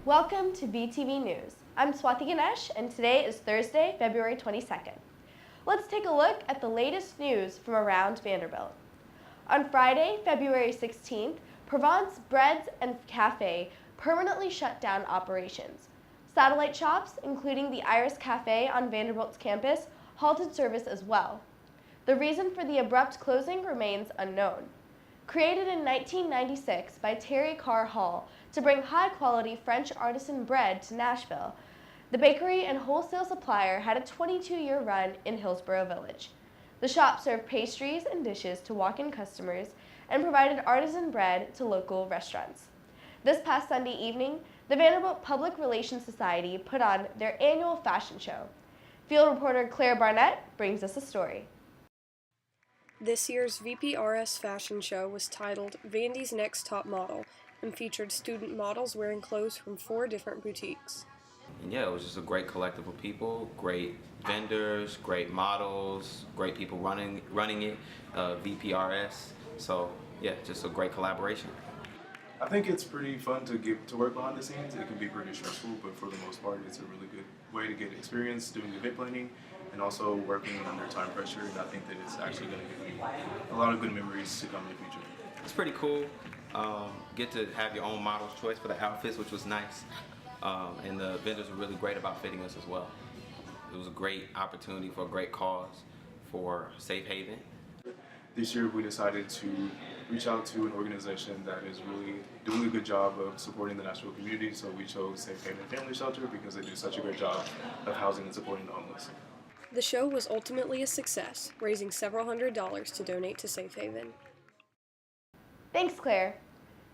Welcome to VTV News. I'm Swathi Ganesh, and today is Thursday, February 22nd. Let's take a look at the latest news from around Vanderbilt. On Friday, February 16th, Provence Breads and Cafe permanently shut down operations. Satellite shops, including the Iris Cafe on Vanderbilt's campus, halted service as well. The reason for the abrupt closing remains unknown. Created in 1996 by Terry Carr Hall to bring high-quality French artisan bread to Nashville, the bakery and wholesale supplier had a 22-year run in Hillsborough Village. The shop served pastries and dishes to walk-in customers and provided artisan bread to local restaurants. This past Sunday evening, the Vanderbilt Public Relations Society put on their annual fashion show. Field reporter Claire Barnett brings us a story. This year's VPRS fashion show was titled Vandy's Next Top Model and featured student models wearing clothes from 4 different boutiques. And yeah, it was just a great collective of people, great vendors, great models, great people running it, VPRS. So yeah, just a great collaboration. I think it's pretty fun to get to work behind the scenes. It can be pretty stressful, but for the most part, it's a really good way to get experience doing event planning and also working under time pressure. And I think that it's actually going to give me a lot of good memories to come in the future. It's pretty cool. Get to have your own model's choice for the outfits, which was nice. And the vendors were really great about fitting us as well. It was a great opportunity for a great cause for Safe Haven. This year we decided to reach out to an organization that is really doing a good job of supporting the Nashville community, so we chose Safe Haven Family Shelter because they do such a great job of housing and supporting the homeless. The show was ultimately a success, raising several $100s to donate to Safe Haven. Thanks, Claire.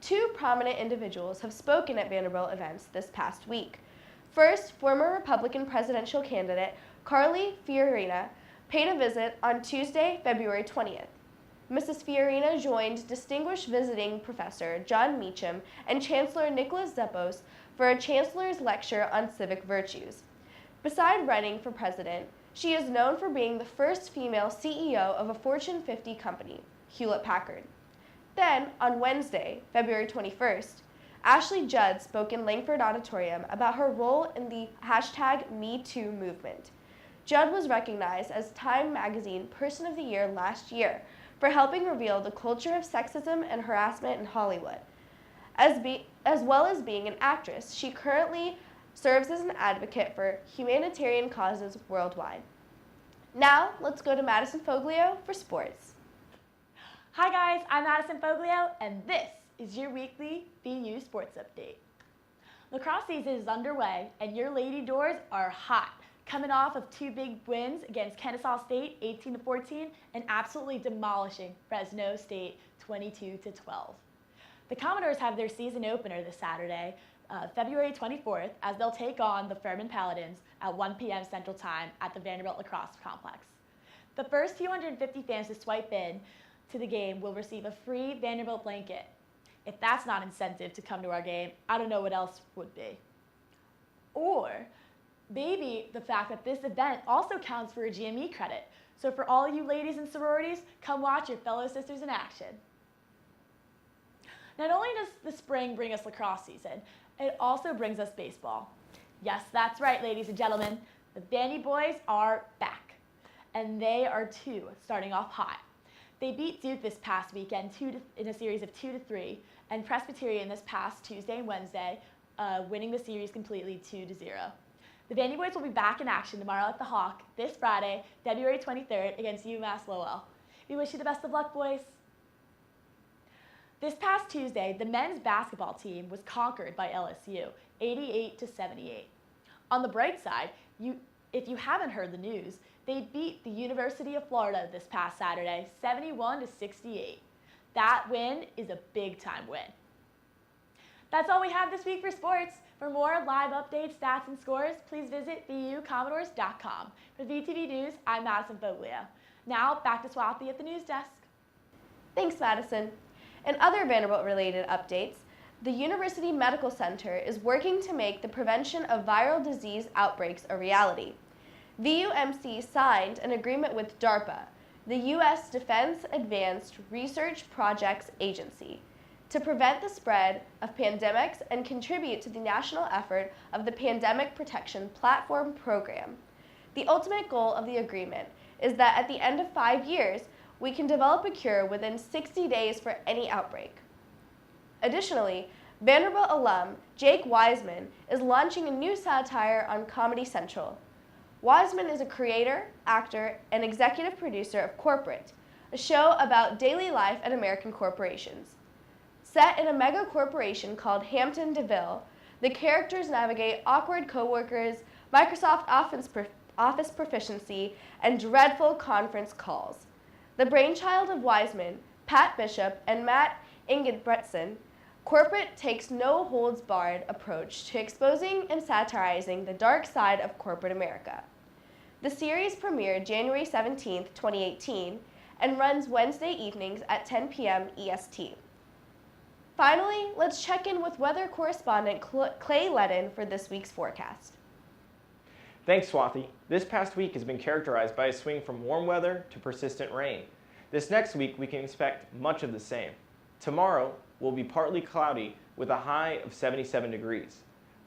2 prominent individuals have spoken at Vanderbilt events this past week. First, former Republican presidential candidate Carly Fiorina paid a visit on Tuesday, February 20th. Mrs. Fiorina joined distinguished visiting professor John Meacham and Chancellor Nicholas Zepos for a chancellor's lecture on civic virtues. Beside running for president, she is known for being the first female CEO of a Fortune 50 company, Hewlett-Packard. Then, on Wednesday, February 21st, Ashley Judd spoke in Langford Auditorium about her role in the #MeToo movement. Judd was recognized as Time Magazine Person of the Year last year for helping reveal the culture of sexism and harassment in Hollywood. As well as being an actress, she currently serves as an advocate for humanitarian causes worldwide. Now, let's go to Madison Foglio for sports. Hi guys, I'm Madison Foglio, and this is your weekly VU Sports Update. Lacrosse season is underway, and your Lady Doors are hot, coming off of 2 big wins against Kennesaw State 18-14 and absolutely demolishing Fresno State 22-12. The Commodores have their season opener this Saturday, February 24th, as they'll take on the Furman Paladins at 1 p.m. Central Time at the Vanderbilt Lacrosse Complex. The first 250 fans to swipe in to the game will receive a free Vanderbilt blanket. If that's not incentive to come to our game, I don't know what else would be. Or maybe the fact that this event also counts for a GME credit. So for all you ladies in sororities, come watch your fellow sisters in action. Not only does the spring bring us lacrosse season, it also brings us baseball. Yes, that's right, ladies and gentlemen. The Vandy boys are back, and they are too, starting off hot. They beat Duke this past weekend in a series of 2-3, and Presbyterian this past Tuesday and Wednesday, winning the series completely 2-0. The Vandy boys will be back in action tomorrow at the Hawk this Friday, February 23rd, against UMass Lowell. We wish you the best of luck, boys. This past Tuesday, the men's basketball team was conquered by LSU, 88-78. On the bright side, if you haven't heard the news, they beat the University of Florida this past Saturday, 71-68. That win is a big-time win. That's all we have this week for sports. For more live updates, stats, and scores, please visit vucommodores.com. For VTV News, I'm Madison Foglio. Now, back to Swathi at the news desk. Thanks, Madison. In other Vanderbilt-related updates, the University Medical Center is working to make the prevention of viral disease outbreaks a reality. VUMC signed an agreement with DARPA, the U.S. Defense Advanced Research Projects Agency, to prevent the spread of pandemics and contribute to the national effort of the Pandemic Protection Platform Program. The ultimate goal of the agreement is that at the end of 5 years, we can develop a cure within 60 days for any outbreak. Additionally, Vanderbilt alum Jake Wiseman is launching a new satire on Comedy Central. Wiseman is a creator, actor, and executive producer of Corporate, a show about daily life at American corporations. Set in a mega corporation called Hampton DeVille, the characters navigate awkward coworkers, Microsoft Office proficiency, and dreadful conference calls. The brainchild of Wiseman, Pat Bishop, and Matt Ingebretson, Corporate takes no holds barred approach to exposing and satirizing the dark side of corporate America. The series premiered January 17, 2018, and runs Wednesday evenings at 10 p.m. EST. Finally, let's check in with weather correspondent Clay Leddin for this week's forecast. Thanks, Swathi. This past week has been characterized by a swing from warm weather to persistent rain. This next week, we can expect much of the same. Tomorrow will be partly cloudy with a high of 77 degrees,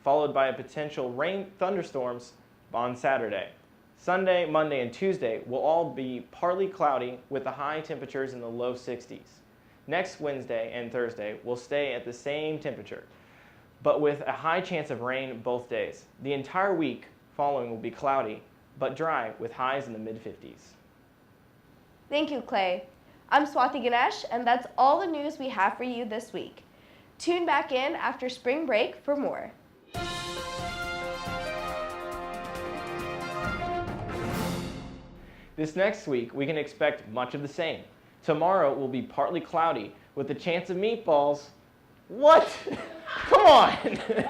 followed by a potential rain thunderstorms on Saturday. Sunday, Monday, and Tuesday will all be partly cloudy with the high temperatures in the low 60s. Next Wednesday and Thursday will stay at the same temperature, but with a high chance of rain both days. The entire week following will be cloudy, but dry with highs in the mid-50s. Thank you, Clay. I'm Swathi Ganesh, and that's all the news we have for you this week. Tune back in after spring break for more. This next week, we can expect much of the same. Tomorrow will be partly cloudy with a chance of meatballs. What? Come on!